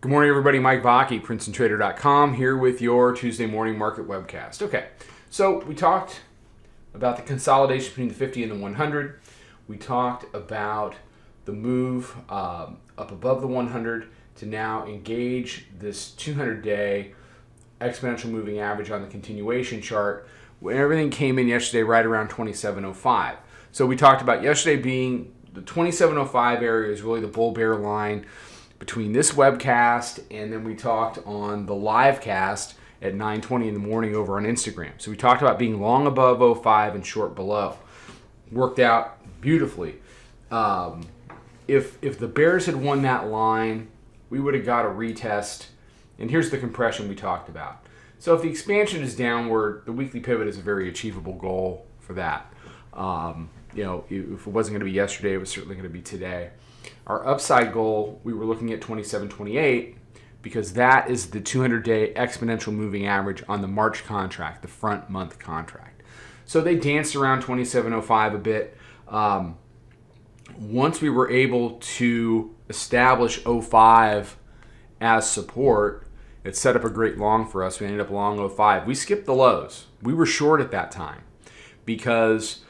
Good morning, everybody. Mike Vacchi, Princetontrader.com, here with your Tuesday morning market webcast. Okay, so we talked about the consolidation between the 50 and the 100. We talked about the move up above the 100 to now engage this 200-day exponential moving average on the continuation chart. When everything came in yesterday right around 27.05. So we talked about yesterday being the 27.05 area is really the bull-bear line between this webcast, and then we talked on the live cast at 9:20 in the morning over on Instagram. So we talked about being long above 05 and short below. Worked out beautifully. If the bears had won that line, we would have got a retest. And here's the compression we talked about. So if the expansion is downward, the weekly pivot is a very achievable goal for that. If it wasn't going to be yesterday, it was certainly going to be today. Our upside goal, we were looking at 27.28 because that is the 200-day exponential moving average on the March contract, the front month contract. So they danced around 27.05 a bit. Once we were able to establish 05 as support, it set up a great long for us. We ended up long 05. We skipped the lows. We were short at that time because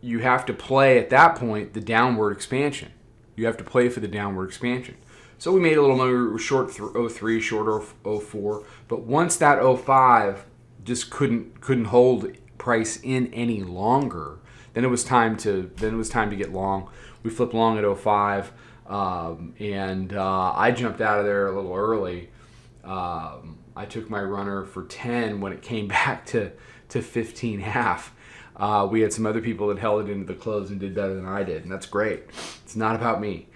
you have to play at that point the downward expansion. You have to play for the downward expansion. So we made a little money. We were short 03, short 04. But once that 05 just couldn't hold price in any longer, then it was time to get long. We flipped long at 05, and I jumped out of there a little early. I took my runner for 10 when it came back to 15.5. We had some other people that held it into the close and did better than I did, and that's great. It's not about me.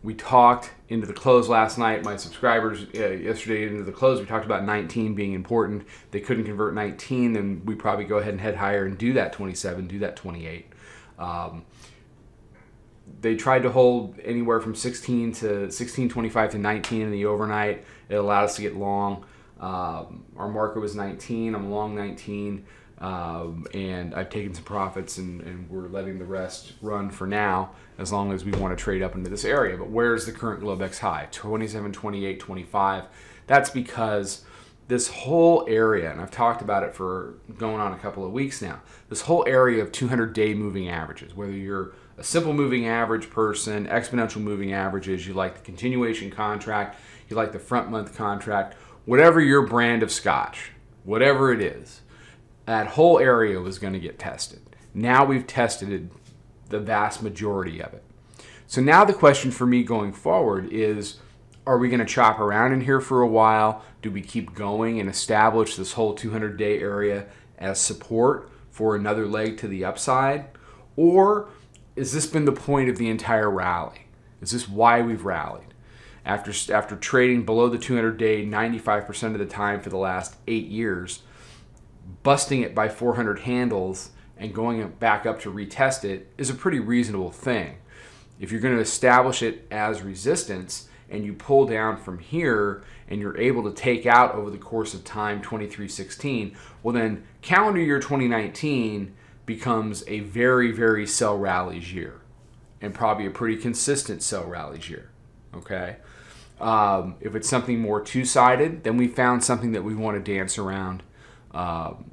We talked into the close last night. My subscribers yesterday into the close, we talked about 19 being important. They couldn't convert 19, then we probably go ahead and head higher and do that 27, do that 28. They tried to hold anywhere from 16.25 to 19 in the overnight. It allowed us to get long. Our marker was 19. I'm long 19. And I've taken some profits, and we're letting the rest run for now as long as we want to trade up into this area. But where's the current Globex high? 27, 28, 25. That's because this whole area, and I've talked about it for going on a couple of weeks now, this whole area of 200-day moving averages, whether you're a simple moving average person, exponential moving averages, you like the continuation contract, you like the front month contract, whatever your brand of scotch, whatever it is, that whole area was going to get tested. Now we've tested the vast majority of it. So now the question for me going forward is, are we going to chop around in here for a while? Do we keep going and establish this whole 200-day area as support for another leg to the upside? Or has this been the point of the entire rally? Is this why we've rallied? After trading below the 200-day 95% of the time for the last 8 years, busting it by 400 handles and going back up to retest it is a pretty reasonable thing. If you're going to establish it as resistance and you pull down from here and you're able to take out over the course of time 2316, well then calendar year 2019 becomes a very, very sell rallies year, and probably a pretty consistent sell rallies year. Okay? If it's something more two-sided, then we found something that we want to dance around up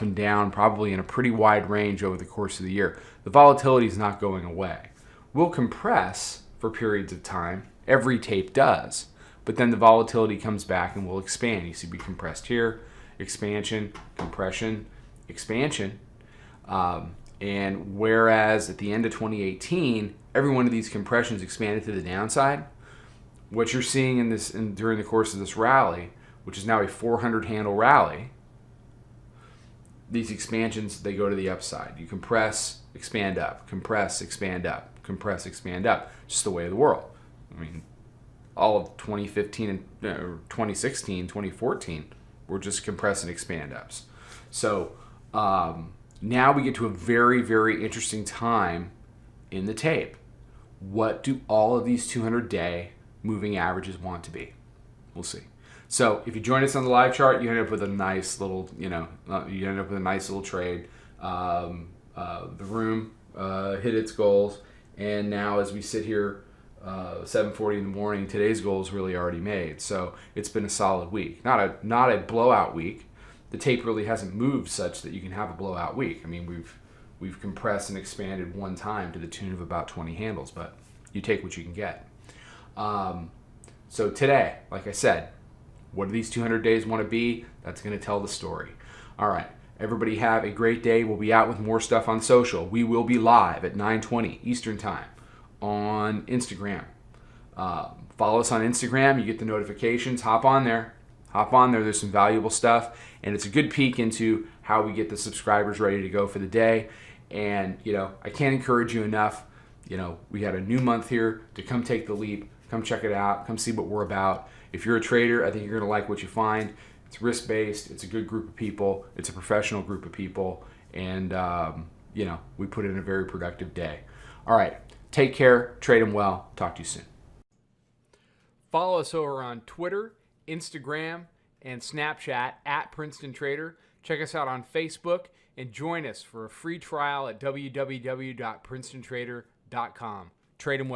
and down, probably in a pretty wide range over the course of the year. The volatility is not going away. We'll compress for periods of time. Every tape does. But then the volatility comes back and will expand. You see we compressed here, expansion, compression, expansion. And whereas at the end of 2018, every one of these compressions expanded to the downside, what you're seeing during the course of this rally, which is now a 400 handle rally, these expansions, they go to the upside. You compress, expand up, compress, expand up, compress, expand up. Just the way of the world. I mean, all of 2015 and 2016, 2014 were just compress and expand ups. So now we get to a very, very interesting time in the tape. What do all of these 200-day moving averages want to be? We'll see. So if you join us on the live chart, you end up with a nice little, trade. The room hit its goals, And now as we sit here 7:40 in the morning, today's goal is really already made. So it's been a solid week. Not a blowout week. The tape really hasn't moved such that you can have a blowout week. I mean, we've compressed and expanded one time to the tune of about 20 handles, but you take what you can get. So today, like I said, what do these 200 days want to be? That's going to tell the story. All right. Everybody have a great day. We'll be out with more stuff on social. We will be live at 9:20 Eastern Time on Instagram. Follow us on Instagram. You get the notifications. Hop on there. There's some valuable stuff, and it's a good peek into how we get the subscribers ready to go for the day. And, I can't encourage you enough. We had a new month here to come take the leap. Come check it out. Come see what we're about. If you're a trader, I think you're going to like what you find. It's risk-based. It's a good group of people. It's a professional group of people. And, we put in a very productive day. All right. Take care. Trade them well. Talk to you soon. Follow us over on Twitter, Instagram, and Snapchat at Princetontrader. Check us out on Facebook and join us for a free trial at www.princetontrader.com. Trade them well.